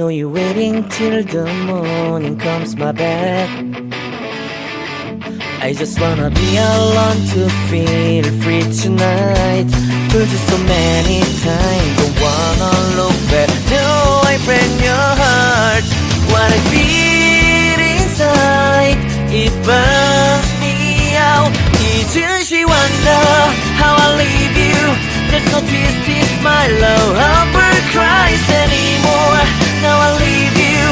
know you're waiting till the morning comes my back. I just wanna be alone to feel free tonight. Told you so many times, don't wanna look back. Do I break your heart? What I feel inside, it burns me out. 이제 wonder how I leave you. There's no tears, this my love ever cries anymore. Now I leave you.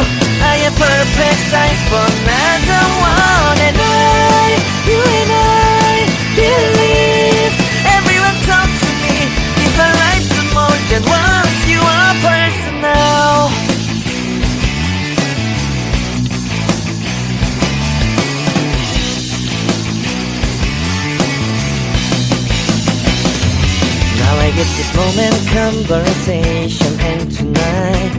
I am perfect size for another one. And you and I believe everyone talk to me. If our life's more than once, you are personal. Now I get this moment, conversation, and tonight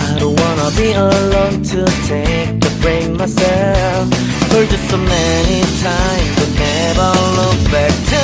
I don't wanna be alone to take the break myself. For just so many times, but never look back to